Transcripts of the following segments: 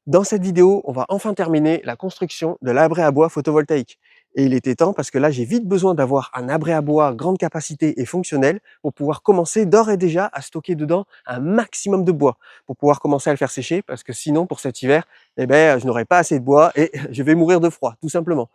Dans cette vidéo, on va enfin terminer la construction de l'abri à bois photovoltaïque. Et il était temps parce que là, j'ai vite besoin d'avoir un abri à bois grande capacité et fonctionnel pour pouvoir commencer d'ores et déjà à stocker dedans un maximum de bois, pour pouvoir commencer à le faire sécher parce que sinon, pour cet hiver, je n'aurai pas assez de bois et je vais mourir de froid, tout simplement.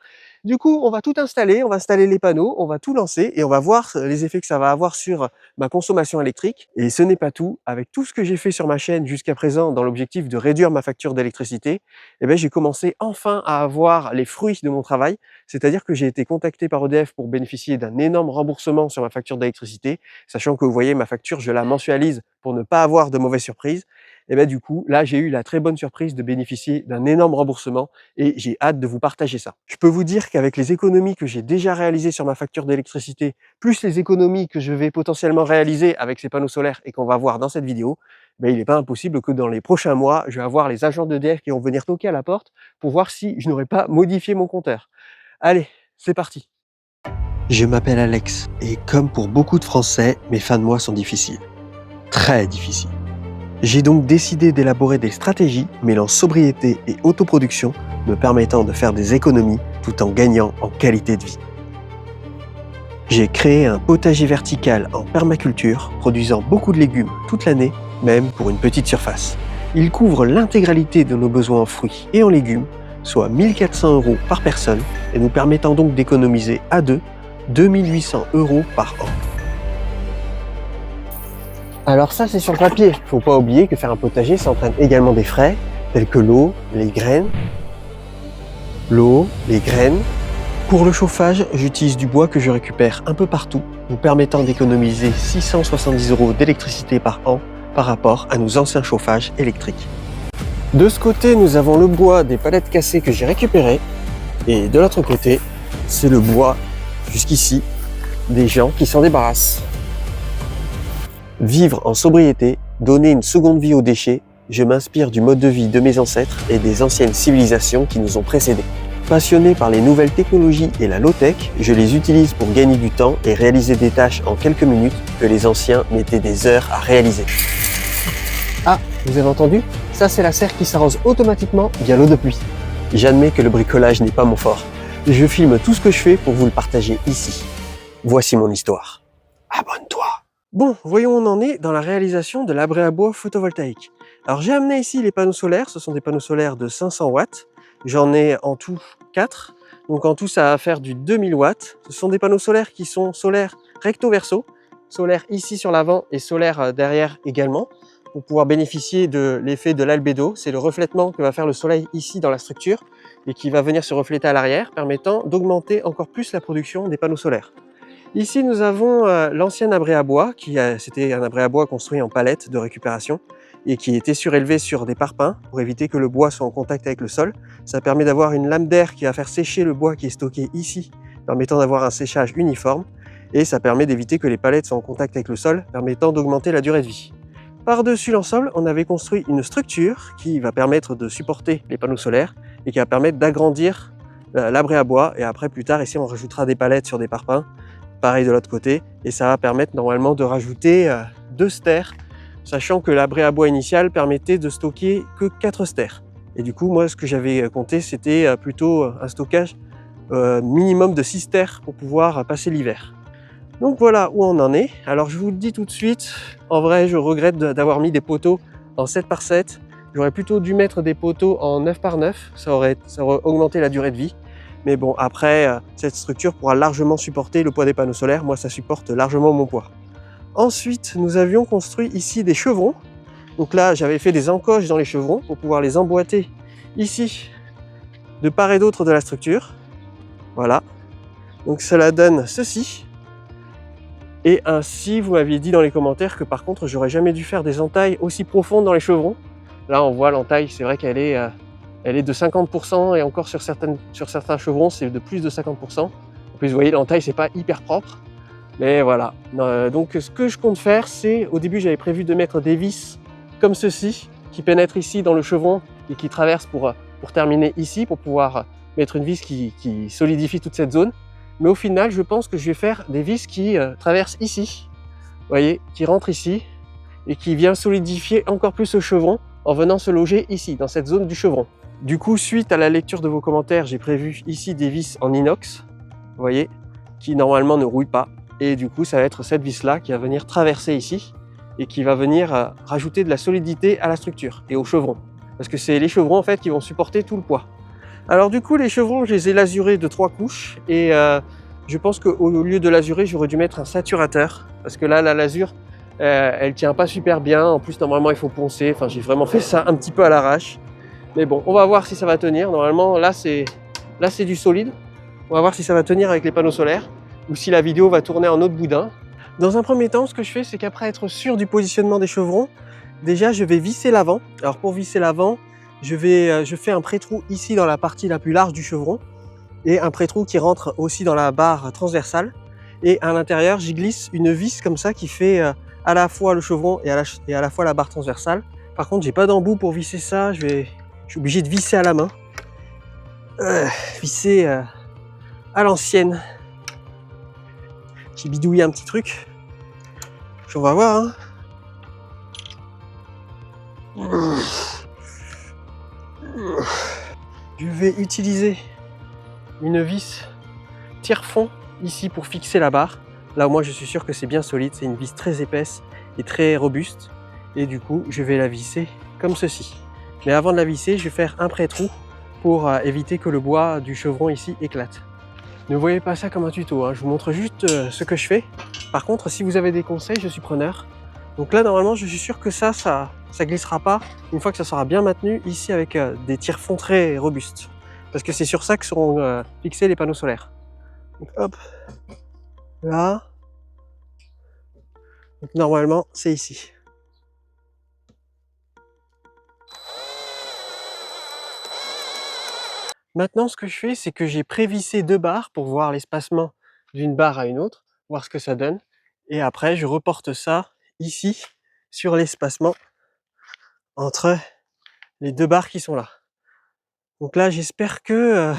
Du coup, on va tout installer, on va installer les panneaux, on va tout lancer et on va voir les effets que ça va avoir sur ma consommation électrique. Et ce n'est pas tout. Avec tout ce que j'ai fait sur ma chaîne jusqu'à présent dans l'objectif de réduire ma facture d'électricité, j'ai commencé enfin à avoir les fruits de mon travail. C'est-à-dire que j'ai été contacté par EDF pour bénéficier d'un énorme remboursement sur ma facture d'électricité, sachant que vous voyez, ma facture, je la mensualise pour ne pas avoir de mauvaises surprises. Du coup, là, j'ai eu la très bonne surprise de bénéficier d'un énorme remboursement et j'ai hâte de vous partager ça. Je peux vous dire qu'avec les économies que j'ai déjà réalisées sur ma facture d'électricité, plus les économies que je vais potentiellement réaliser avec ces panneaux solaires et qu'on va voir dans cette vidéo, il n'est pas impossible que dans les prochains mois, je vais avoir les agents d'EDF qui vont venir toquer à la porte pour voir si je n'aurais pas modifié mon compteur. Allez, c'est parti. Je m'appelle Alex et comme pour beaucoup de Français, mes fins de mois sont difficiles. Très difficiles. J'ai donc décidé d'élaborer des stratégies mêlant sobriété et autoproduction, me permettant de faire des économies tout en gagnant en qualité de vie. J'ai créé un potager vertical en permaculture, produisant beaucoup de légumes toute l'année, même pour une petite surface. Il couvre l'intégralité de nos besoins en fruits et en légumes, soit 1 400 € par personne, et nous permettant donc d'économiser à deux 2 800 € par an. Alors ça, c'est sur le papier. Faut pas oublier que faire un potager, ça entraîne également des frais, tels que l'eau, les graines. Pour le chauffage, j'utilise du bois que je récupère un peu partout, nous permettant d'économiser 670 € d'électricité par an par rapport à nos anciens chauffages électriques. De ce côté, nous avons le bois des palettes cassées que j'ai récupérées, et de l'autre côté, c'est le bois, jusqu'ici, des gens qui s'en débarrassent. Vivre en sobriété, donner une seconde vie aux déchets, je m'inspire du mode de vie de mes ancêtres et des anciennes civilisations qui nous ont précédés. Passionné par les nouvelles technologies et la low-tech, je les utilise pour gagner du temps et réaliser des tâches en quelques minutes que les anciens mettaient des heures à réaliser. Ah, vous avez entendu? Ça, c'est la serre qui s'arrose automatiquement via l'eau de pluie. J'admets que le bricolage n'est pas mon fort. Je filme tout ce que je fais pour vous le partager ici. Voici mon histoire. Abonne-toi! Bon, voyons où on en est dans la réalisation de l'abri à bois photovoltaïque. Alors j'ai amené ici les panneaux solaires, ce sont des panneaux solaires de 500 watts. J'en ai en tout 4, donc en tout ça va faire du 2000 watts. Ce sont des panneaux solaires qui sont solaires recto verso, solaire ici sur l'avant et solaire derrière également, pour pouvoir bénéficier de l'effet de l'albédo. C'est le reflètement que va faire le soleil ici dans la structure et qui va venir se refléter à l'arrière, permettant d'augmenter encore plus la production des panneaux solaires. Ici, nous avons l'ancien abri à bois, c'était un abri à bois construit en palette de récupération et qui était surélevé sur des parpaings pour éviter que le bois soit en contact avec le sol. Ça permet d'avoir une lame d'air qui va faire sécher le bois qui est stocké ici, permettant d'avoir un séchage uniforme et ça permet d'éviter que les palettes soient en contact avec le sol, permettant d'augmenter la durée de vie. Par-dessus l'ensemble, on avait construit une structure qui va permettre de supporter les panneaux solaires et qui va permettre d'agrandir l'abri à bois et après plus tard ici on rajoutera des palettes sur des parpaings. Pareil de l'autre côté, et ça va permettre normalement de rajouter 2 stères, sachant que l'abri à bois initial permettait de stocker que 4 stères. Et du coup, moi, ce que j'avais compté, c'était plutôt un stockage minimum de 6 stères pour pouvoir passer l'hiver. Donc voilà où on en est. Alors je vous le dis tout de suite, en vrai, je regrette d'avoir mis des poteaux en 7 par 7. J'aurais plutôt dû mettre des poteaux en 9 par 9, ça aurait augmenté la durée de vie. Mais bon, après, cette structure pourra largement supporter le poids des panneaux solaires. Moi, ça supporte largement mon poids. Ensuite, nous avions construit ici des chevrons. Donc là, j'avais fait des encoches dans les chevrons pour pouvoir les emboîter ici, de part et d'autre de la structure. Voilà. Donc cela donne ceci. Et ainsi, vous m'aviez dit dans les commentaires que par contre, j'aurais jamais dû faire des entailles aussi profondes dans les chevrons. Là, on voit l'entaille, c'est vrai qu'elle est... Elle est de 50% et encore sur certains chevrons, c'est de plus de 50%. En plus, vous voyez, l'entaille, c'est pas hyper propre. Mais voilà. Donc, ce que je compte faire, c'est, au début, j'avais prévu de mettre des vis comme ceci, qui pénètrent ici dans le chevron et qui traversent pour terminer ici, pour pouvoir mettre une vis qui solidifie toute cette zone. Mais au final, je pense que je vais faire des vis qui traversent ici. Vous voyez, qui rentrent ici et qui vient solidifier encore plus ce chevron en venant se loger ici, dans cette zone du chevron. Du coup, suite à la lecture de vos commentaires, j'ai prévu ici des vis en inox, vous voyez, qui normalement ne rouillent pas. Et du coup, ça va être cette vis-là qui va venir traverser ici et qui va venir rajouter de la solidité à la structure et au chevron. Parce que c'est les chevrons en fait qui vont supporter tout le poids. Alors du coup, les chevrons, je les ai lasurés de 3 couches et je pense qu'au lieu de lasurer, j'aurais dû mettre un saturateur. Parce que là, la lasure, elle tient pas super bien. En plus, normalement, il faut poncer. Enfin, j'ai vraiment fait ça un petit peu à l'arrache. Mais bon, on va voir si ça va tenir. Normalement, là, c'est du solide. On va voir si ça va tenir avec les panneaux solaires ou si la vidéo va tourner en autre boudin. Dans un premier temps, ce que je fais, c'est qu'après être sûr du positionnement des chevrons, déjà, je vais visser l'avant. Alors, pour visser l'avant, je fais un pré-trou ici dans la partie la plus large du chevron et un pré-trou qui rentre aussi dans la barre transversale. Et à l'intérieur, j'y glisse une vis comme ça qui fait à la fois le chevron et à la fois la barre transversale. Par contre, j'ai pas d'embout pour visser ça. Je suis obligé de visser à la main. Visser à l'ancienne. J'ai bidouillé un petit truc. Puis on va voir. Hein. Je vais utiliser une vis tire-fond ici pour fixer la barre. Là au moins je suis sûr que c'est bien solide. C'est une vis très épaisse et très robuste. Et du coup, je vais la visser comme ceci. Mais avant de la visser, je vais faire un pré-trou pour éviter que le bois du chevron ici éclate. Ne voyez pas ça comme un tuto, hein. Je vous montre juste ce que je fais. Par contre, si vous avez des conseils, je suis preneur. Donc là, normalement, je suis sûr que ça glissera pas une fois que ça sera bien maintenu ici avec des tire-fonds très robustes. Parce que c'est sur ça que seront fixés les panneaux solaires. Donc hop, là. Donc normalement, c'est ici. Maintenant, ce que je fais, c'est que j'ai prévissé 2 barres pour voir l'espacement d'une barre à une autre, voir ce que ça donne. Et après, je reporte ça ici, sur l'espacement entre les 2 barres qui sont là. Donc là, j'espère que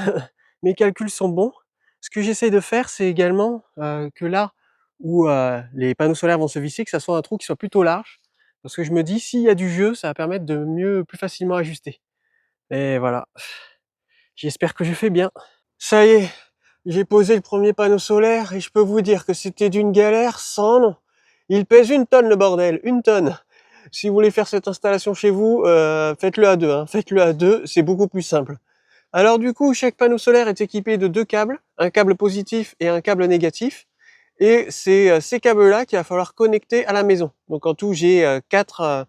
mes calculs sont bons. Ce que j'essaie de faire, c'est également que là où les panneaux solaires vont se visser, que ça soit un trou qui soit plutôt large. Parce que je me dis, s'il y a du jeu, ça va permettre de plus facilement ajuster. Et voilà. J'espère que je fais bien. Ça y est, j'ai posé le premier panneau solaire et je peux vous dire que c'était d'une galère sans nom. Il pèse 1 tonne le bordel, 1 tonne. Si vous voulez faire cette installation chez vous, faites-le à 2. Hein. Faites-le à 2, c'est beaucoup plus simple. Alors du coup, chaque panneau solaire est équipé de 2 câbles, un câble positif et un câble négatif. Et c'est ces câbles-là qu'il va falloir connecter à la maison. Donc en tout, j'ai 4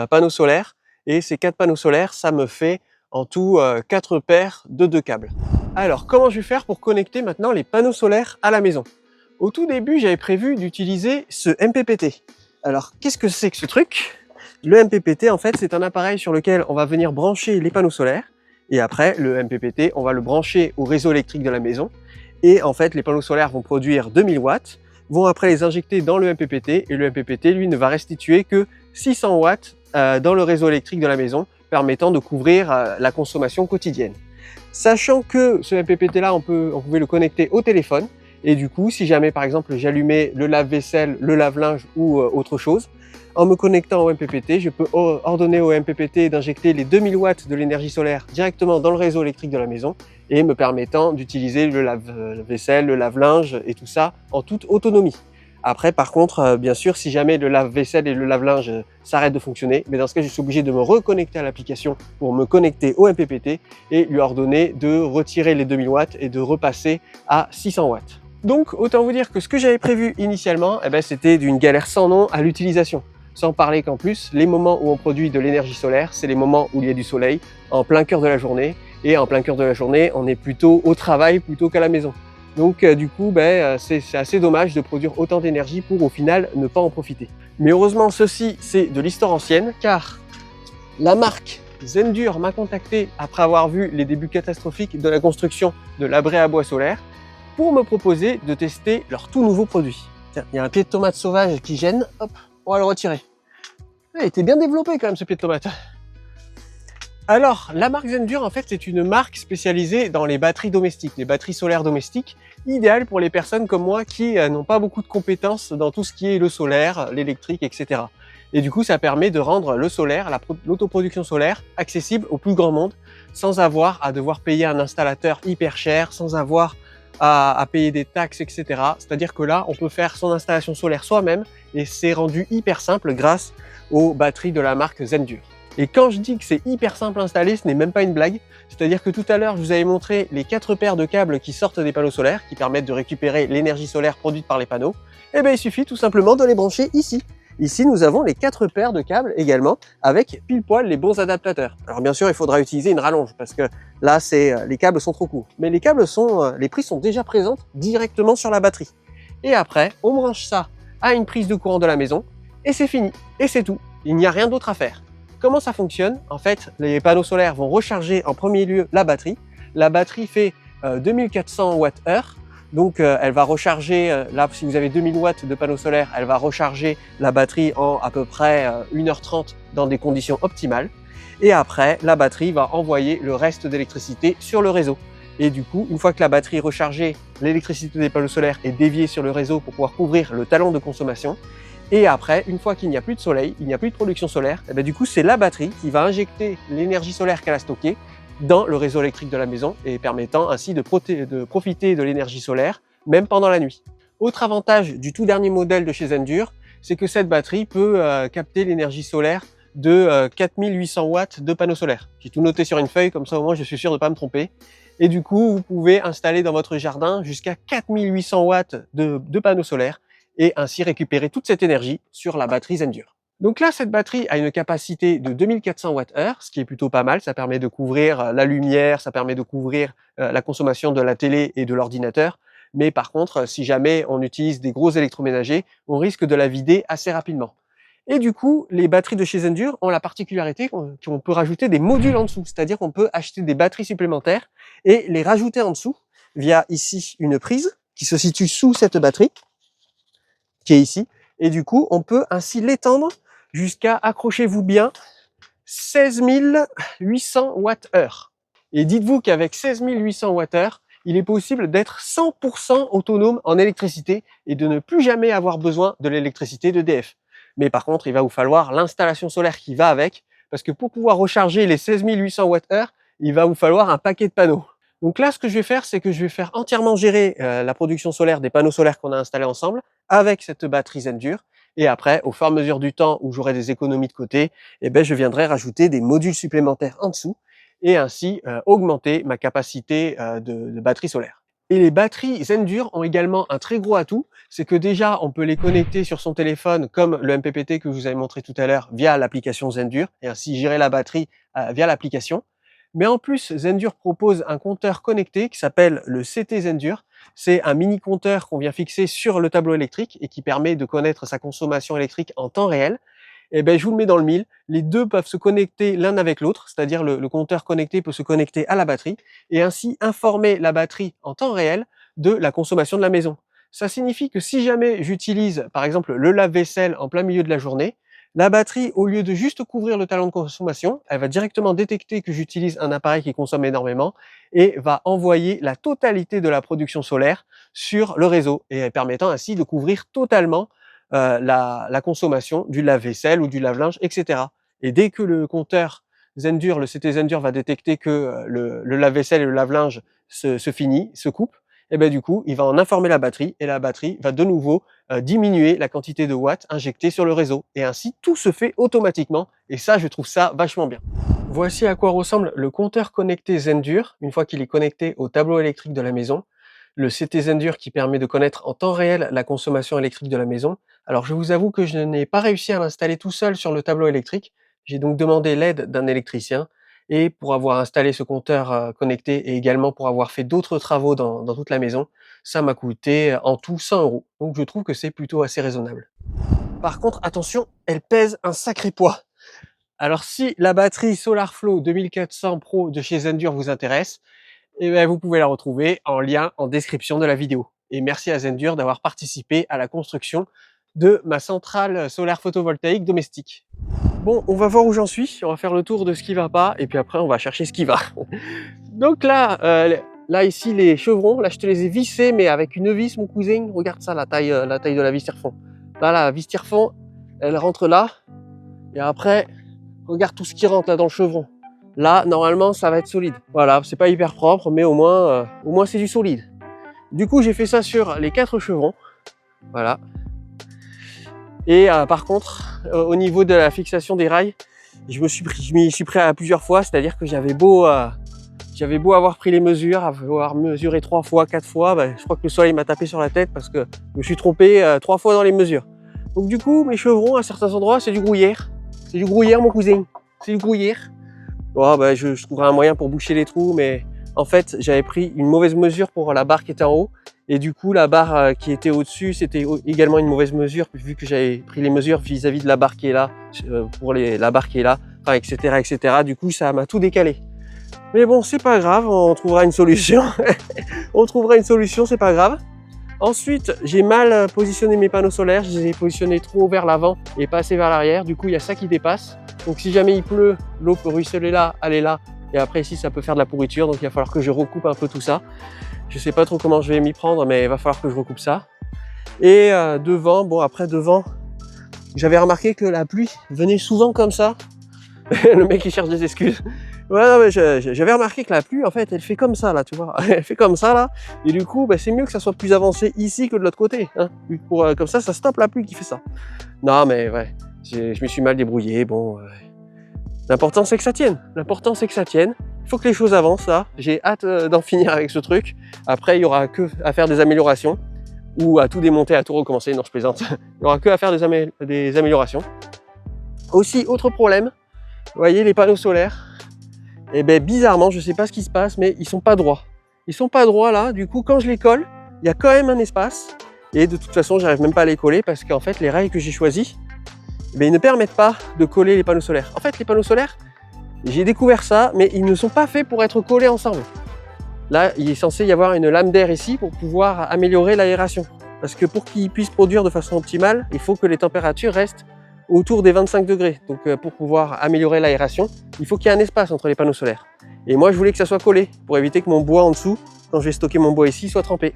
panneaux solaires. Et ces 4 panneaux solaires, ça me fait en tout 4 paires de 2 câbles. Alors, comment je vais faire pour connecter maintenant les panneaux solaires à la maison? Au tout début, j'avais prévu d'utiliser ce MPPT. Alors, qu'est-ce que c'est que ce truc? Le MPPT, en fait, c'est un appareil sur lequel on va venir brancher les panneaux solaires. Et après, le MPPT, on va le brancher au réseau électrique de la maison. Et en fait, les panneaux solaires vont produire 2000 watts, vont après les injecter dans le MPPT. Et le MPPT, lui, ne va restituer que 600 watts dans le réseau électrique de la maison, permettant de couvrir la consommation quotidienne. Sachant que ce MPPT là, on pouvait le connecter au téléphone et du coup, si jamais par exemple j'allumais le lave-vaisselle, le lave-linge ou autre chose, en me connectant au MPPT, je peux ordonner au MPPT d'injecter les 2000 watts de l'énergie solaire directement dans le réseau électrique de la maison et me permettant d'utiliser le lave-vaisselle, le lave-linge et tout ça en toute autonomie. Après, par contre, bien sûr, si jamais le lave-vaisselle et le lave-linge s'arrêtent de fonctionner, mais dans ce cas, je suis obligé de me reconnecter à l'application pour me connecter au MPPT et lui ordonner de retirer les 2000 watts et de repasser à 600 watts. Donc, autant vous dire que ce que j'avais prévu initialement, c'était d'une galère sans nom à l'utilisation. Sans parler qu'en plus, les moments où on produit de l'énergie solaire, c'est les moments où il y a du soleil, en plein cœur de la journée. Et en plein cœur de la journée, on est plutôt au travail plutôt qu'à la maison. Donc du coup, c'est assez dommage de produire autant d'énergie pour au final ne pas en profiter. Mais heureusement, ceci c'est de l'histoire ancienne car la marque Zendur m'a contacté après avoir vu les débuts catastrophiques de la construction de l'abri à bois solaire pour me proposer de tester leur tout nouveau produit. Tiens, il y a un pied de tomate sauvage qui gêne, hop, on va le retirer. Il était bien développé quand même ce pied de tomate. Alors, la marque Zendur, en fait, c'est une marque spécialisée dans les batteries domestiques, les batteries solaires domestiques, idéales pour les personnes comme moi qui n'ont pas beaucoup de compétences dans tout ce qui est le solaire, l'électrique, etc. Et du coup, ça permet de rendre le solaire, l'autoproduction solaire, accessible au plus grand monde, sans avoir à devoir payer un installateur hyper cher, sans avoir à payer des taxes, etc. C'est-à-dire que là, on peut faire son installation solaire soi-même et c'est rendu hyper simple grâce aux batteries de la marque Zendur. Et quand je dis que c'est hyper simple à installer, ce n'est même pas une blague. C'est-à-dire que tout à l'heure, je vous avais montré les 4 paires de câbles qui sortent des panneaux solaires, qui permettent de récupérer l'énergie solaire produite par les panneaux. Et bien, il suffit tout simplement de les brancher ici. Ici, nous avons les 4 paires de câbles également, avec pile poil les bons adaptateurs. Alors bien sûr, il faudra utiliser une rallonge, parce que là, les câbles sont trop courts. Mais les câbles les prises sont déjà présentes directement sur la batterie. Et après, on branche ça à une prise de courant de la maison, et c'est fini. Et c'est tout. Il n'y a rien d'autre à faire. Comment ça fonctionne? En fait, les panneaux solaires vont recharger en premier lieu la batterie. La batterie fait 2400 Wh. Donc elle va recharger, là si vous avez 2000 watts de panneaux solaires, elle va recharger la batterie en à peu près 1h30 dans des conditions optimales. Et après, la batterie va envoyer le reste d'électricité sur le réseau. Et du coup, une fois que la batterie est rechargée, l'électricité des panneaux solaires est déviée sur le réseau pour pouvoir couvrir le talon de consommation. Et après, une fois qu'il n'y a plus de soleil, il n'y a plus de production solaire, et bien du coup, c'est la batterie qui va injecter l'énergie solaire qu'elle a stockée dans le réseau électrique de la maison et permettant ainsi de profiter de l'énergie solaire, même pendant la nuit. Autre avantage du tout dernier modèle de chez Zendur, c'est que cette batterie peut capter l'énergie solaire de 4800 watts de panneaux solaires. J'ai tout noté sur une feuille, comme ça au moins je suis sûr de ne pas me tromper. Et du coup, vous pouvez installer dans votre jardin jusqu'à 4800 watts de panneaux solaires et ainsi récupérer toute cette énergie sur la batterie Zendur. Donc là, cette batterie a une capacité de 2400 Wh, ce qui est plutôt pas mal. Ça permet de couvrir la lumière, ça permet de couvrir la consommation de la télé et de l'ordinateur. Mais par contre, si jamais on utilise des gros électroménagers, on risque de la vider assez rapidement. Et du coup, les batteries de chez Zendur ont la particularité qu'on peut rajouter des modules en dessous. C'est-à-dire qu'on peut acheter des batteries supplémentaires et les rajouter en dessous via ici une prise qui se situe sous cette batterie, qui est ici. Et du coup, on peut ainsi l'étendre jusqu'à, accrochez-vous bien, 16 800 Wh. Et dites-vous qu'avec 16 800 Wh, il est possible d'être 100% autonome en électricité et de ne plus jamais avoir besoin de l'électricité d'EDF. Mais par contre, il va vous falloir l'installation solaire qui va avec, parce que pour pouvoir recharger les 16 800 Wh, il va vous falloir un paquet de panneaux. Donc là, ce que je vais faire, c'est que je vais faire entièrement gérer la production solaire des panneaux solaires qu'on a installés ensemble avec cette batterie Zendur. Et après, au fur et à mesure du temps où j'aurai des économies de côté, eh ben, je viendrai rajouter des modules supplémentaires en dessous et ainsi augmenter ma capacité de batterie solaire. Et les batteries Zendur ont également un très gros atout, c'est que déjà, on peut les connecter sur son téléphone comme le MPPT que je vous avais montré tout à l'heure via l'application Zendur et ainsi gérer la batterie via l'application. Mais en plus, Zendur propose un compteur connecté qui s'appelle le CT Zendur. C'est un mini compteur qu'on vient fixer sur le tableau électrique et qui permet de connaître sa consommation électrique en temps réel. Et ben, je vous le mets dans le mille. Les deux peuvent se connecter l'un avec l'autre, c'est-à-dire le compteur connecté peut se connecter à la batterie et ainsi informer la batterie en temps réel de la consommation de la maison. Ça signifie que si jamais j'utilise, par exemple, le lave-vaisselle en plein milieu de la journée, la batterie, au lieu de juste couvrir le talon de consommation, elle va directement détecter que j'utilise un appareil qui consomme énormément et va envoyer la totalité de la production solaire sur le réseau et permettant ainsi de couvrir totalement la consommation du lave-vaisselle ou du lave-linge, etc. Et dès que le compteur Zendur, le CT Zendur va détecter que le lave-vaisselle et le lave-linge se finit, se coupent, et ben du coup, il va en informer la batterie et la batterie va de nouveau diminuer la quantité de watts injectés sur le réseau. Et ainsi, tout se fait automatiquement. Et ça, je trouve ça vachement bien. Voici à quoi ressemble le compteur connecté Zendur, une fois qu'il est connecté au tableau électrique de la maison. Le CT Zendur qui permet de connaître en temps réel la consommation électrique de la maison. Alors, je vous avoue que je n'ai pas réussi à l'installer tout seul sur le tableau électrique. J'ai donc demandé l'aide d'un électricien. Et pour avoir installé ce compteur connecté et également pour avoir fait d'autres travaux dans toute la maison, ça m'a coûté en tout 100 €. Donc je trouve que c'est plutôt assez raisonnable. Par contre, attention, elle pèse un sacré poids. Alors si la batterie SolarFlow 2400 Pro de chez Zendur vous intéresse, eh bien, vous pouvez la retrouver en lien en description de la vidéo. Et merci à Zendur d'avoir participé à la construction de ma centrale solaire photovoltaïque domestique. Bon, on va voir où j'en suis, on va faire le tour de ce qui va pas, et puis après on va chercher ce qui va. Donc là ici les chevrons, là je te les ai vissés, mais avec une vis mon cousin, regarde ça, la taille de la vis tire-fond. Là la vis tire-fond, elle rentre là, Et après, regarde tout ce qui rentre là dans le chevron. Là, normalement, ça va être solide. Voilà, c'est pas hyper propre, mais au moins c'est du solide. Du coup, j'ai fait ça sur les 4 chevrons. Voilà. Et par contre, au niveau de la fixation des rails, je m'y suis pris à plusieurs fois, c'est-à-dire que j'avais beau avoir pris les mesures, avoir mesuré 3 fois, 4 fois, je crois que le soleil m'a tapé sur la tête parce que je me suis trompé 3 fois dans les mesures. Donc du coup, mes chevrons, à certains endroits, c'est du gruyère. C'est du gruyère, mon cousin. C'est du gruyère. Oh, je trouverai un moyen pour boucher les trous, mais en fait, j'avais pris une mauvaise mesure pour la barre qui était en haut. Et du coup, la barre qui était au-dessus, c'était également une mauvaise mesure, vu que j'avais pris les mesures vis-à-vis de la barre qui est là, pour la barre qui est là, enfin, etc., etc. Du coup, ça m'a tout décalé. Mais bon, c'est pas grave, on trouvera une solution. On trouvera une solution, c'est pas grave. Ensuite, j'ai mal positionné mes panneaux solaires, je les ai positionnés trop vers l'avant et pas assez vers l'arrière. Du coup, il y a ça qui dépasse. Donc si jamais il pleut, l'eau peut ruisseler là, aller là. Et après ici, ça peut faire de la pourriture. Donc il va falloir que je recoupe un peu tout ça. Je sais pas trop comment je vais m'y prendre, mais il va falloir que je recoupe ça. Et devant, bon après devant, j'avais remarqué que la pluie venait souvent comme ça. Le mec il cherche des excuses. Ouais, non, mais j'avais remarqué que la pluie, en fait, elle fait comme ça, là, tu vois. Elle fait comme ça, là. Et du coup, c'est mieux que ça soit plus avancé ici que de l'autre côté. Hein. Comme ça stoppe la pluie qui fait ça. Non, mais ouais, je me suis mal débrouillé. Bon, l'important, c'est que ça tienne. L'important, c'est que ça tienne. Il faut que les choses avancent, là. J'ai hâte d'en finir avec ce truc. Après, il y aura que à faire des améliorations. Ou à tout démonter, à tout recommencer. Non, je plaisante. Il y aura que à faire des améliorations. Aussi, autre problème. Vous voyez, les panneaux solaires. Et bizarrement, je sais pas ce qui se passe, mais ils sont pas droits. Ils sont pas droits là, du coup quand je les colle, il y a quand même un espace. Et de toute façon, j'arrive même pas à les coller parce qu'en fait, les rails que j'ai choisis, ils ne permettent pas de coller les panneaux solaires. En fait, les panneaux solaires, j'ai découvert ça, mais ils ne sont pas faits pour être collés ensemble. Là, il est censé y avoir une lame d'air ici pour pouvoir améliorer l'aération. Parce que pour qu'ils puissent produire de façon optimale, il faut que les températures restent autour des 25 degrés. Donc pour pouvoir améliorer l'aération, il faut qu'il y ait un espace entre les panneaux solaires. Et moi je voulais que ça soit collé pour éviter que mon bois en dessous, quand je vais stocker mon bois ici, soit trempé.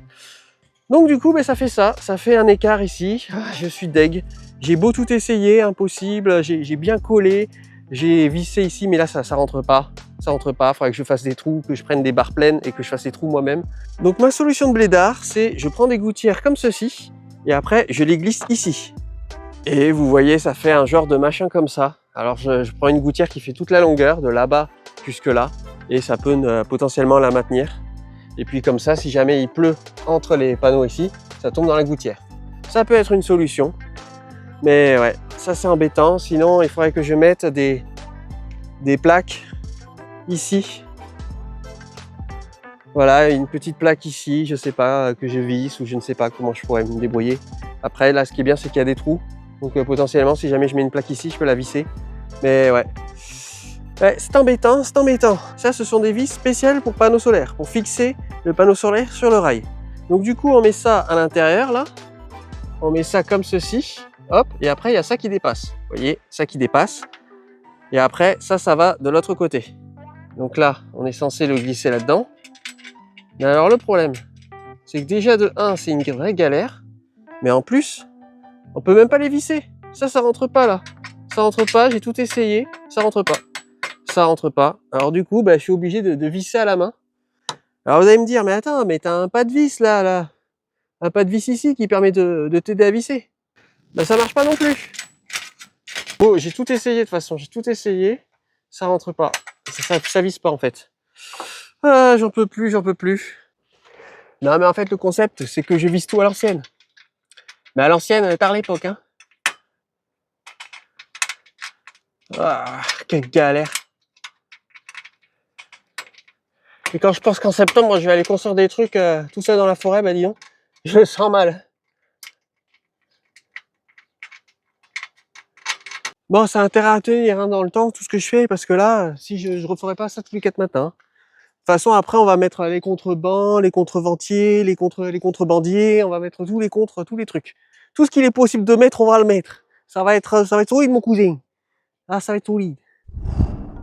Donc du coup ça fait ça fait un écart ici. Je suis deg. J'ai beau tout essayer, impossible, j'ai bien collé, j'ai vissé ici mais là ça rentre pas. Ça rentre pas, il faudrait que je fasse des trous, que je prenne des barres pleines et que je fasse des trous moi-même. Donc ma solution de blédard, c'est je prends des gouttières comme ceci et après je les glisse ici. Et vous voyez, ça fait un genre de machin comme ça. Alors je prends une gouttière qui fait toute la longueur, de là-bas jusque là, et ça peut potentiellement la maintenir. Et puis comme ça, si jamais il pleut entre les panneaux ici, ça tombe dans la gouttière. Ça peut être une solution, mais ouais, ça c'est embêtant. Sinon, il faudrait que je mette des plaques ici. Voilà, une petite plaque ici, je sais pas, que je visse ou je ne sais pas comment je pourrais me débrouiller. Après, là, ce qui est bien, c'est qu'il y a des trous. Donc potentiellement, si jamais je mets une plaque ici, je peux la visser. Mais ouais, c'est embêtant, c'est embêtant. Ça, ce sont des vis spéciales pour panneaux solaires, pour fixer le panneau solaire sur le rail. Donc du coup, on met ça à l'intérieur, là. On met ça comme ceci. Hop, et après, il y a ça qui dépasse. Vous voyez, ça qui dépasse. Et après, ça va de l'autre côté. Donc là, on est censé le glisser là-dedans. Mais alors, le problème, c'est que déjà, de 1, c'est une vraie galère. Mais en plus, on peut même pas les visser. Ça rentre pas là. Ça rentre pas, j'ai tout essayé, ça rentre pas. Ça rentre pas. Alors du coup, je suis obligé de visser à la main. Alors vous allez me dire, mais attends, mais t'as un pas de vis là. Un pas de vis ici qui permet de t'aider à visser. Ça marche pas non plus. Bon, j'ai tout essayé de toute façon, j'ai tout essayé. Ça rentre pas. Ça visse pas en fait. Ah, j'en peux plus, j'en peux plus. Non mais en fait le concept, c'est que je visse tout à l'ancienne. Mais à l'ancienne, tard l'époque, hein. Ah, quelle galère. Et quand je pense qu'en septembre, je vais aller construire des trucs tout seul dans la forêt, dis donc, je le sens mal. Bon, ça a intérêt à tenir hein, dans le temps, tout ce que je fais, parce que là, si je referais pas ça tous les 4 matins. De toute façon, après, on va mettre les contrebancs, les contreventiers, les contrebandiers, on va mettre tous les trucs. Tout ce qu'il est possible de mettre, on va le mettre. Ça va être solide, mon cousin. Ah, ça va être solide.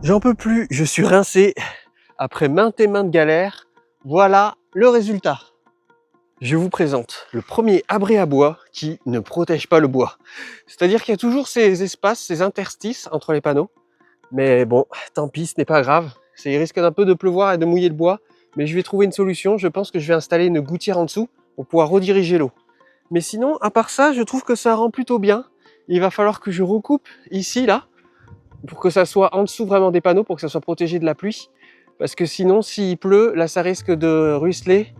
J'en peux plus, je suis rincé. Après maintes et maintes galères, voilà le résultat. je vous présente le premier abri à bois qui ne protège pas le bois. C'est-à-dire qu'il y a toujours ces espaces, ces interstices entre les panneaux. Mais bon, tant pis, ce n'est pas grave. Il risque d'un peu de pleuvoir et de mouiller le bois, mais je vais trouver une solution. Je pense que je vais installer une gouttière en dessous pour pouvoir rediriger l'eau. Mais sinon, à part ça, je trouve que ça rend plutôt bien. Il va falloir que je recoupe ici, là, pour que ça soit en dessous vraiment des panneaux, pour que ça soit protégé de la pluie. Parce que sinon, s'il pleut, là, ça risque de ruisseler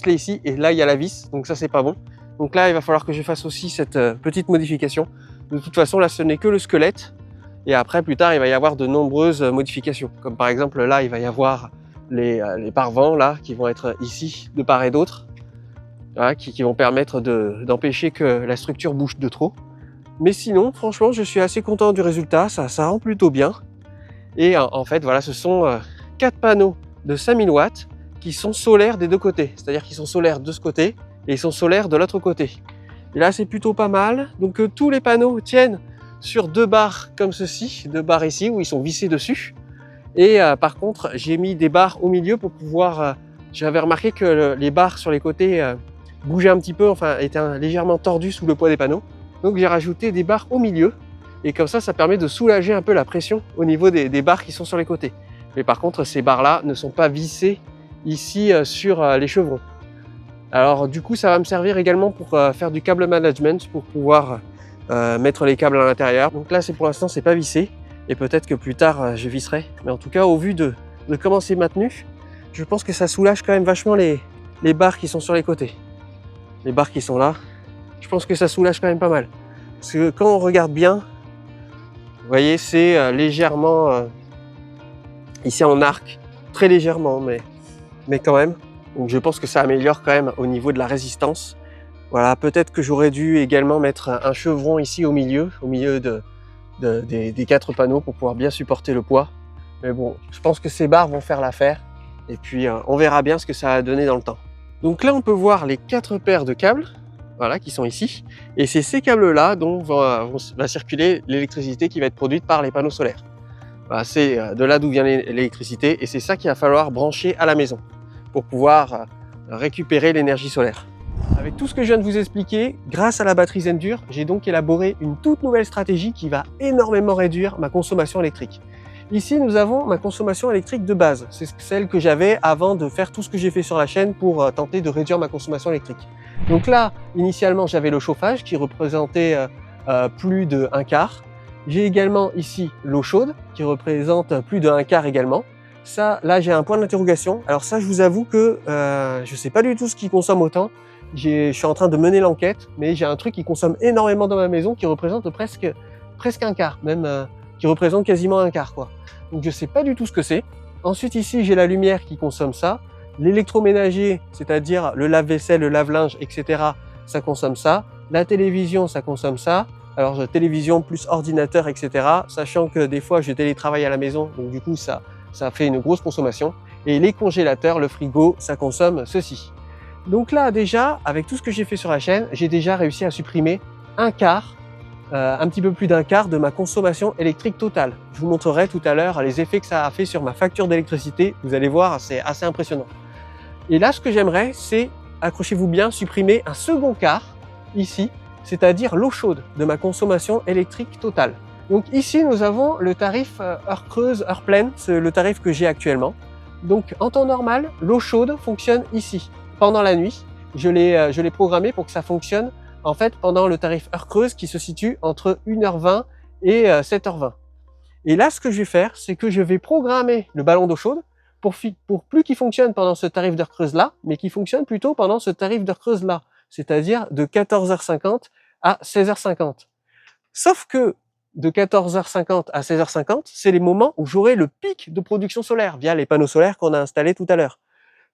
ici. Et là, il y a la vis, donc ça, c'est pas bon. Donc là, il va falloir que je fasse aussi cette petite modification. De toute façon, là, ce n'est que le squelette. Et après, plus tard, il va y avoir de nombreuses modifications. Comme par exemple, là, il va y avoir les pare-vents, là, qui vont être ici, de part et d'autre. Voilà, qui vont permettre d'empêcher que la structure bouge de trop. Mais sinon, franchement, je suis assez content du résultat. Ça rend plutôt bien. Et en fait, voilà, ce sont 4 panneaux de 5000 watts qui sont solaires des deux côtés. C'est-à-dire qu'ils sont solaires de ce côté et ils sont solaires de l'autre côté. Et là, c'est plutôt pas mal. Donc, tous les panneaux tiennent sur 2 barres comme ceci, 2 barres ici où ils sont vissés dessus. Et par contre, j'ai mis des barres au milieu pour pouvoir... j'avais remarqué que les barres sur les côtés bougeaient un petit peu, enfin étaient légèrement tordues sous le poids des panneaux. Donc j'ai rajouté des barres au milieu. Et comme ça permet de soulager un peu la pression au niveau des barres qui sont sur les côtés. Mais par contre, ces barres-là ne sont pas vissées ici sur les chevrons. Alors du coup, ça va me servir également pour faire du câble management, pour pouvoir mettre les câbles à l'intérieur. Donc là, pour l'instant, c'est pas vissé. Et peut-être que plus tard, je visserai. Mais en tout cas, au vu de comment c'est maintenu, je pense que ça soulage quand même vachement les barres qui sont sur les côtés. Les barres qui sont là, je pense que ça soulage quand même pas mal. Parce que quand on regarde bien, vous voyez, c'est légèrement... ici en arc, très légèrement, mais quand même. Donc je pense que ça améliore quand même au niveau de la résistance. Voilà, peut-être que j'aurais dû également mettre un chevron ici au milieu des 4 panneaux pour pouvoir bien supporter le poids. Mais bon, je pense que ces barres vont faire l'affaire. Et puis on verra bien ce que ça va donner dans le temps. Donc là, on peut voir les 4 paires de câbles, voilà, qui sont ici. Et c'est ces câbles-là dont va circuler l'électricité qui va être produite par les panneaux solaires. Voilà, c'est de là d'où vient l'électricité et c'est ça qu'il va falloir brancher à la maison pour pouvoir récupérer l'énergie solaire. Avec tout ce que je viens de vous expliquer, grâce à la batterie Zendure, j'ai donc élaboré une toute nouvelle stratégie qui va énormément réduire ma consommation électrique. Ici, nous avons ma consommation électrique de base. C'est celle que j'avais avant de faire tout ce que j'ai fait sur la chaîne pour tenter de réduire ma consommation électrique. Donc là, initialement, j'avais le chauffage qui représentait plus de 1/4. J'ai également ici l'eau chaude qui représente plus de 1/4 également. Ça, là, j'ai un point d'interrogation. Alors ça, je vous avoue que je ne sais pas du tout ce qui consomme autant. Je suis en train de mener l'enquête, mais j'ai un truc qui consomme énormément dans ma maison qui représente presque 1/4, même qui représente quasiment 1/4, quoi. Donc je ne sais pas du tout ce que c'est. Ensuite ici, j'ai la lumière qui consomme ça. L'électroménager, c'est-à-dire le lave-vaisselle, le lave-linge, etc., ça consomme ça. La télévision, ça consomme ça. Alors télévision plus ordinateur, etc. Sachant que des fois, je télétravaille à la maison, donc du coup, ça fait une grosse consommation. Et les congélateurs, le frigo, ça consomme ceci. Donc là, déjà, avec tout ce que j'ai fait sur la chaîne, j'ai déjà réussi à supprimer 1/4, un petit peu plus d'1/4 de ma consommation électrique totale. Je vous montrerai tout à l'heure les effets que ça a fait sur ma facture d'électricité. Vous allez voir, c'est assez impressionnant. Et là, ce que j'aimerais, c'est, accrochez-vous bien, supprimer un second quart, ici, c'est-à-dire l'eau chaude de ma consommation électrique totale. Donc ici, nous avons le tarif heure creuse, heure pleine, c'est le tarif que j'ai actuellement. Donc en temps normal, l'eau chaude fonctionne ici. Pendant la nuit, je l'ai programmé pour que ça fonctionne en fait pendant le tarif heure creuse qui se situe entre 1h20 et 7h20. Et là, ce que je vais faire, c'est que je vais programmer le ballon d'eau chaude pour plus qu'il fonctionne pendant ce tarif d'heure creuse là, mais qu'il fonctionne plutôt pendant ce tarif d'heure creuse là, c'est-à-dire de 14h50 à 16h50. Sauf que de 14h50 à 16h50, c'est les moments où j'aurai le pic de production solaire via les panneaux solaires qu'on a installés tout à l'heure.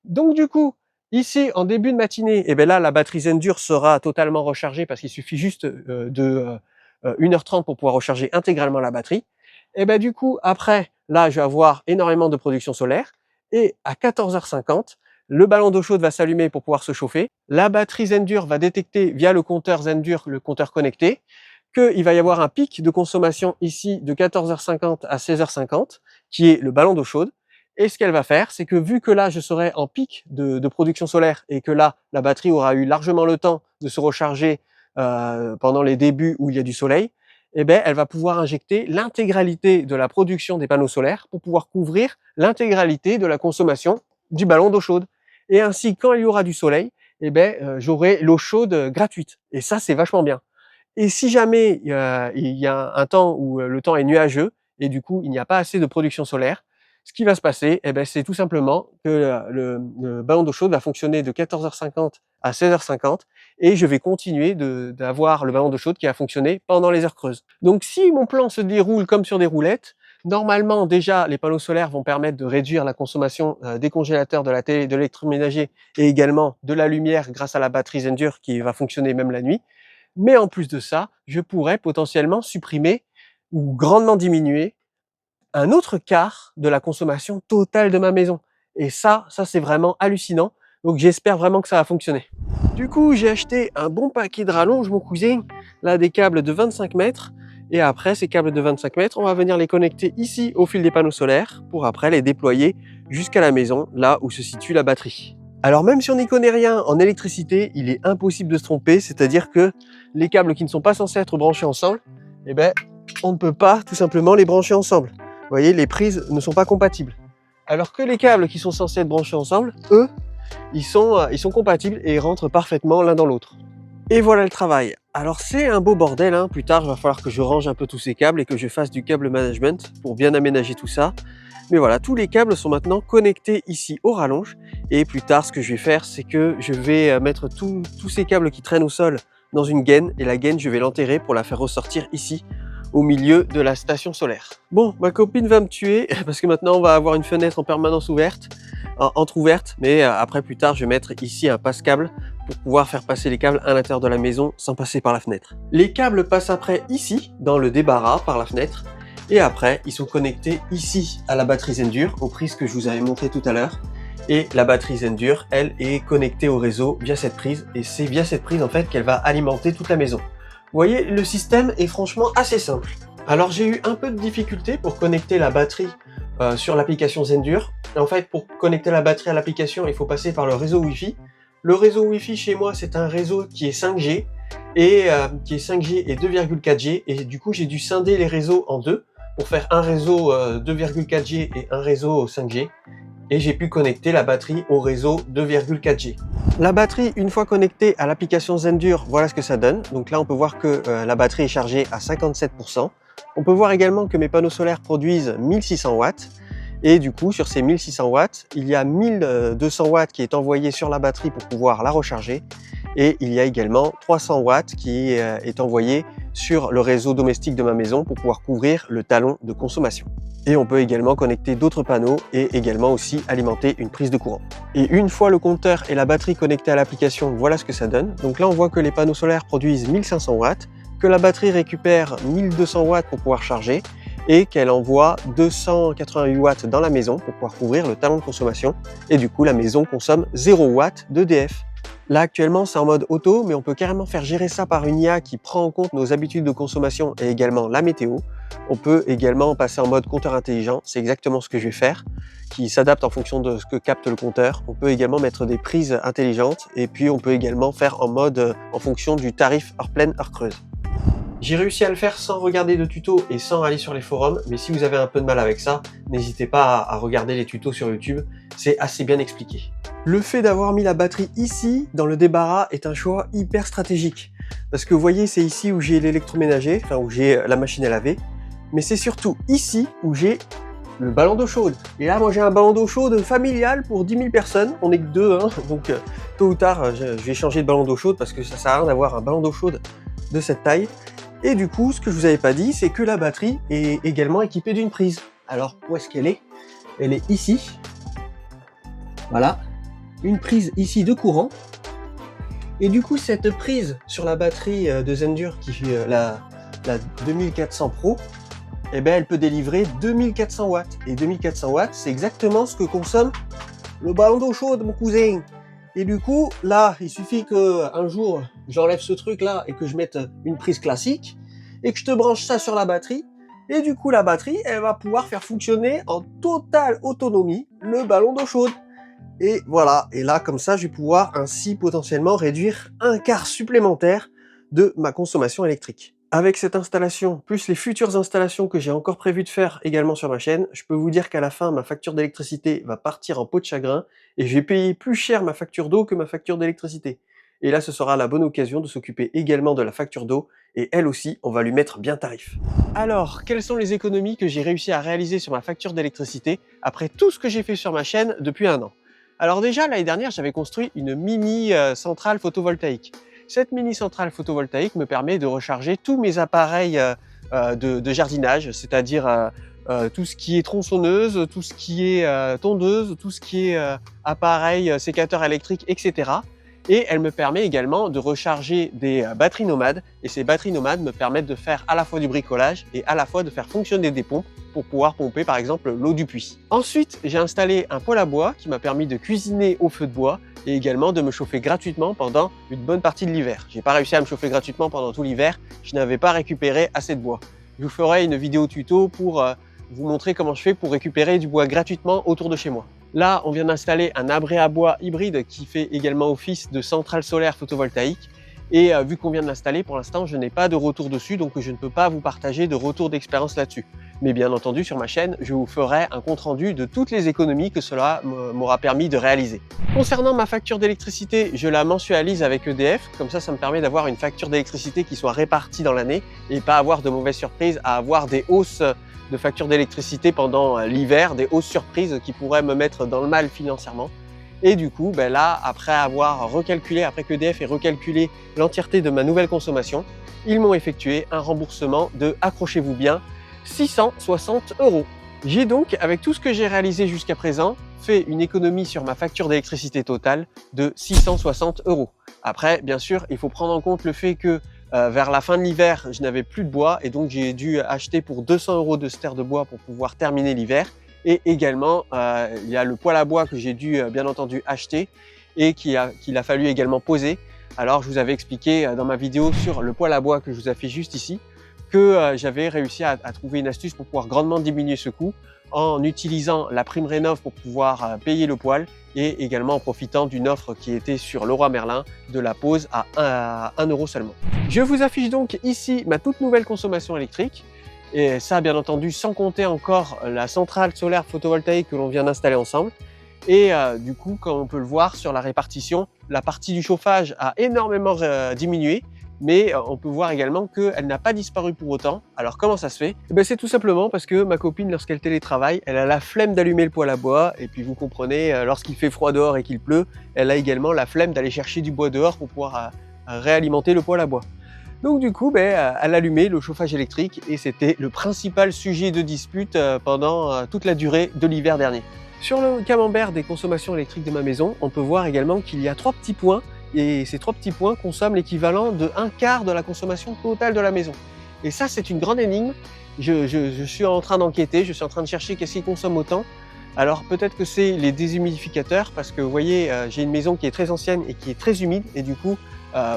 Donc du coup, ici, en début de matinée, et bien là, la batterie Zendure sera totalement rechargée parce qu'il suffit juste de 1h30 pour pouvoir recharger intégralement la batterie. Et bien du coup, après, là, je vais avoir énormément de production solaire. Et à 14h50, le ballon d'eau chaude va s'allumer pour pouvoir se chauffer. La batterie Zendure va détecter via le compteur Zendure, le compteur connecté, qu'il va y avoir un pic de consommation ici de 14h50 à 16h50, qui est le ballon d'eau chaude. Et ce qu'elle va faire, c'est que vu que là, je serai en pic de production solaire et que là, la batterie aura eu largement le temps de se recharger pendant les débuts où il y a du soleil, eh ben, elle va pouvoir injecter l'intégralité de la production des panneaux solaires pour pouvoir couvrir l'intégralité de la consommation du ballon d'eau chaude. Et ainsi, quand il y aura du soleil, eh ben, j'aurai l'eau chaude gratuite. Et ça, c'est vachement bien. Et si jamais il y a un temps où le temps est nuageux et du coup, il n'y a pas assez de production solaire, ce qui va se passer, eh ben, c'est tout simplement que le ballon d'eau chaude va fonctionner de 14h50 à 16h50 et je vais continuer d'avoir le ballon d'eau chaude qui va fonctionner pendant les heures creuses. Donc si mon plan se déroule comme sur des roulettes, normalement déjà les panneaux solaires vont permettre de réduire la consommation des congélateurs, de la télé, de l'électroménager et également de la lumière grâce à la batterie Zendure qui va fonctionner même la nuit. Mais en plus de ça, je pourrais potentiellement supprimer ou grandement diminuer un autre quart de la consommation totale de ma maison. Et ça c'est vraiment hallucinant. Donc j'espère vraiment que ça va fonctionner. Du coup, j'ai acheté un bon paquet de rallonges, mon cousin. Là, des câbles de 25 mètres. Et après, ces câbles de 25 mètres, on va venir les connecter ici au fil des panneaux solaires pour après les déployer jusqu'à la maison, là où se situe la batterie. Alors même si on n'y connaît rien en électricité, il est impossible de se tromper, c'est-à-dire que les câbles qui ne sont pas censés être branchés ensemble, eh ben, on ne peut pas tout simplement les brancher ensemble. Vous voyez, les prises ne sont pas compatibles. Alors que les câbles qui sont censés être branchés ensemble, eux, ils sont compatibles et rentrent parfaitement l'un dans l'autre. Et voilà le travail. Alors c'est un beau bordel, hein. Plus tard il va falloir que je range un peu tous ces câbles et que je fasse du câble management pour bien aménager tout ça. Mais voilà, tous les câbles sont maintenant connectés ici aux rallonges. Et plus tard, ce que je vais faire, c'est que je vais mettre tous ces câbles qui traînent au sol dans une gaine. Et la gaine, je vais l'enterrer pour la faire ressortir ici, au milieu de la station solaire. Bon, ma copine va me tuer parce que maintenant, on va avoir une fenêtre en permanence ouverte, entrouverte. Mais après, plus tard, je vais mettre ici un passe-câble pour pouvoir faire passer les câbles à l'intérieur de la maison sans passer par la fenêtre. Les câbles passent après ici, dans le débarras, par la fenêtre. Et après, ils sont connectés ici à la batterie Zendure, aux prises que je vous avais montré tout à l'heure. Et la batterie Zendure, elle, est connectée au réseau via cette prise. Et c'est via cette prise, en fait, qu'elle va alimenter toute la maison. Vous voyez, le système est franchement assez simple. Alors, j'ai eu un peu de difficulté pour connecter la batterie sur l'application Zendure. En fait, pour connecter la batterie à l'application, il faut passer par le réseau Wi-Fi. Le réseau Wi-Fi chez moi, c'est un réseau qui est 5G. Et qui est 5G et 2,4G. Et du coup, j'ai dû scinder les réseaux en deux pour faire un réseau 2,4G et un réseau 5G. Et j'ai pu connecter la batterie au réseau 2,4G. La batterie, une fois connectée à l'application Zendure, voilà ce que ça donne. Donc là, on peut voir que la batterie est chargée à 57%. On peut voir également que mes panneaux solaires produisent 1600 watts. Et du coup, sur ces 1600 watts, il y a 1200 watts qui est envoyé sur la batterie pour pouvoir la recharger. Et il y a également 300 watts qui est envoyé sur le réseau domestique de ma maison pour pouvoir couvrir le talon de consommation. Et on peut également connecter d'autres panneaux et également aussi alimenter une prise de courant. Et une fois le compteur et la batterie connectés à l'application, voilà ce que ça donne. Donc là, on voit que les panneaux solaires produisent 1500 watts, que la batterie récupère 1200 watts pour pouvoir charger et qu'elle envoie 288 watts dans la maison pour pouvoir couvrir le talon de consommation. Et du coup, la maison consomme 0 watts d'EDF. Là, actuellement, c'est en mode auto, mais on peut carrément faire gérer ça par une IA qui prend en compte nos habitudes de consommation et également la météo. On peut également passer en mode compteur intelligent, c'est exactement ce que je vais faire, qui s'adapte en fonction de ce que capte le compteur. On peut également mettre des prises intelligentes et puis on peut également faire en mode en fonction du tarif heure pleine, heure creuse. J'ai réussi à le faire sans regarder de tutos et sans aller sur les forums, mais si vous avez un peu de mal avec ça, n'hésitez pas à regarder les tutos sur YouTube, c'est assez bien expliqué. Le fait d'avoir mis la batterie ici, dans le débarras, est un choix hyper stratégique. Parce que vous voyez, c'est ici où j'ai l'électroménager, enfin où j'ai la machine à laver, mais c'est surtout ici où j'ai le ballon d'eau chaude. Et là, moi j'ai un ballon d'eau chaude familial pour 10 000 personnes, on n'est que deux, hein, donc tôt ou tard, je vais changer de ballon d'eau chaude parce que ça sert à rien d'avoir un ballon d'eau chaude de cette taille. Et du coup, ce que je vous avais pas dit, c'est que la batterie est également équipée d'une prise. Alors, où est-ce qu'elle est? Elle est ici. Voilà. Une prise ici de courant. Et du coup, cette prise sur la batterie de Zendure, qui fait la 2400 Pro, eh ben, elle peut délivrer 2400 watts. Et 2400 watts, c'est exactement ce que consomme le ballon d'eau chaude, mon cousin. Et du coup, là, il suffit qu'un jour, j'enlève ce truc-là et que je mette une prise classique et que je te branche ça sur la batterie. Et du coup, la batterie, elle va pouvoir faire fonctionner en totale autonomie le ballon d'eau chaude. Et voilà, et là, comme ça, je vais pouvoir ainsi potentiellement réduire un quart supplémentaire de ma consommation électrique. Avec cette installation, plus les futures installations que j'ai encore prévu de faire également sur ma chaîne, je peux vous dire qu'à la fin, ma facture d'électricité va partir en peau de chagrin et je vais payer plus cher ma facture d'eau que ma facture d'électricité. Et là, ce sera la bonne occasion de s'occuper également de la facture d'eau et elle aussi, on va lui mettre bien tarif. Alors, quelles sont les économies que j'ai réussi à réaliser sur ma facture d'électricité après tout ce que j'ai fait sur ma chaîne depuis un an? Alors déjà, l'année dernière, j'avais construit une mini centrale photovoltaïque. Cette mini centrale photovoltaïque me permet de recharger tous mes appareils de jardinage, c'est-à-dire tout ce qui est tronçonneuse, tout ce qui est tondeuse, tout ce qui est appareil sécateur électrique, etc. Et elle me permet également de recharger des batteries nomades. Et ces batteries nomades me permettent de faire à la fois du bricolage et à la fois de faire fonctionner des pompes pour pouvoir pomper par exemple l'eau du puits. Ensuite, j'ai installé un poêle à bois qui m'a permis de cuisiner au feu de bois et également de me chauffer gratuitement pendant une bonne partie de l'hiver. J'ai pas réussi à me chauffer gratuitement pendant tout l'hiver, je n'avais pas récupéré assez de bois. Je vous ferai une vidéo tuto pour vous montrer comment je fais pour récupérer du bois gratuitement autour de chez moi. Là, on vient d'installer un abri à bois hybride qui fait également office de centrale solaire photovoltaïque. Et vu qu'on vient de l'installer, pour l'instant, je n'ai pas de retour dessus, donc je ne peux pas vous partager de retour d'expérience là-dessus. Mais bien entendu, sur ma chaîne, je vous ferai un compte-rendu de toutes les économies que cela m'aura permis de réaliser. Concernant ma facture d'électricité, je la mensualise avec EDF, comme ça me permet d'avoir une facture d'électricité qui soit répartie dans l'année et pas avoir de mauvaises surprises à avoir des hausses de facture d'électricité pendant l'hiver, des hausses surprises qui pourraient me mettre dans le mal financièrement. Et du coup, là, après avoir recalculé, après qu'EDF ait recalculé l'entièreté de ma nouvelle consommation, ils m'ont effectué un remboursement de, accrochez-vous bien, 660 €. J'ai donc, avec tout ce que j'ai réalisé jusqu'à présent, fait une économie sur ma facture d'électricité totale de 660 €. Après, bien sûr, il faut prendre en compte le fait que vers la fin de l'hiver, je n'avais plus de bois et donc j'ai dû acheter pour 200 € de ster de bois pour pouvoir terminer l'hiver. Et également, il y a le poêle à bois que j'ai dû bien entendu acheter et qu'il a fallu également poser. Alors, je vous avais expliqué dans ma vidéo sur le poêle à bois que je vous affiche juste ici que j'avais réussi à trouver une astuce pour pouvoir grandement diminuer ce coût en utilisant la prime Rénov pour pouvoir payer le poêle et également en profitant d'une offre qui était sur Leroy Merlin de la pose à 1 € seulement. Je vous affiche donc ici ma toute nouvelle consommation électrique. Et ça, bien entendu, sans compter encore la centrale solaire photovoltaïque que l'on vient d'installer ensemble. Et du coup, comme on peut le voir sur la répartition, la partie du chauffage a énormément diminué, mais on peut voir également qu'elle n'a pas disparu pour autant. Alors comment ça se fait? C'est tout simplement parce que ma copine, lorsqu'elle télétravaille, elle a la flemme d'allumer le poêle à bois. Et puis vous comprenez, lorsqu'il fait froid dehors et qu'il pleut, elle a également la flemme d'aller chercher du bois dehors pour pouvoir réalimenter le poêle à bois. Donc du coup, elle allumait le chauffage électrique et c'était le principal sujet de dispute pendant toute la durée de l'hiver dernier. Sur le camembert des consommations électriques de ma maison, on peut voir également qu'il y a 3 petits points et ces 3 petits points consomment l'équivalent de 1/4 de la consommation totale de la maison. Et ça, c'est une grande énigme. Je suis en train d'enquêter, je suis en train de chercher qu'est-ce qui consomme autant. Alors peut-être que c'est les déshumidificateurs parce que vous voyez, j'ai une maison qui est très ancienne et qui est très humide et du coup,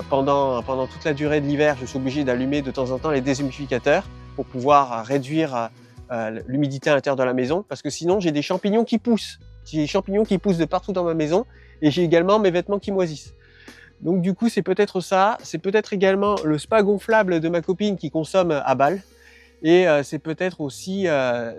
pendant toute la durée de l'hiver, je suis obligé d'allumer de temps en temps les déshumidificateurs pour pouvoir réduire l'humidité à l'intérieur de la maison parce que sinon j'ai des champignons qui poussent. J'ai des champignons qui poussent de partout dans ma maison et j'ai également mes vêtements qui moisissent. Donc du coup c'est peut-être ça, c'est peut-être également le spa gonflable de ma copine qui consomme à balles et c'est peut-être aussi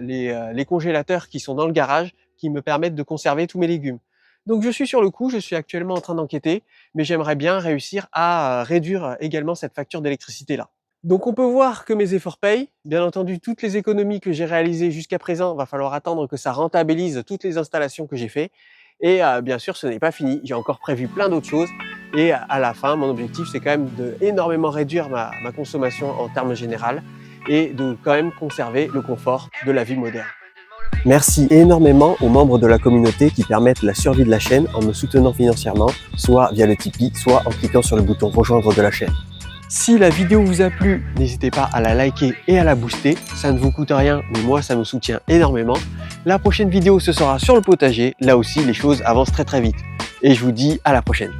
les congélateurs qui sont dans le garage qui me permettent de conserver tous mes légumes. Donc je suis sur le coup, je suis actuellement en train d'enquêter, mais j'aimerais bien réussir à réduire également cette facture d'électricité là. Donc on peut voir que mes efforts payent. Bien entendu, toutes les économies que j'ai réalisées jusqu'à présent, va falloir attendre que ça rentabilise toutes les installations que j'ai fait. Et bien sûr, ce n'est pas fini, j'ai encore prévu plein d'autres choses. Et à la fin, mon objectif, c'est quand même de énormément réduire ma consommation en termes généraux et de quand même conserver le confort de la vie moderne. Merci énormément aux membres de la communauté qui permettent la survie de la chaîne en me soutenant financièrement, soit via le Tipeee, soit en cliquant sur le bouton rejoindre de la chaîne. Si la vidéo vous a plu, n'hésitez pas à la liker et à la booster, ça ne vous coûte rien, mais moi ça me soutient énormément. La prochaine vidéo ce sera sur le potager, là aussi les choses avancent très vite. Et je vous dis à la prochaine.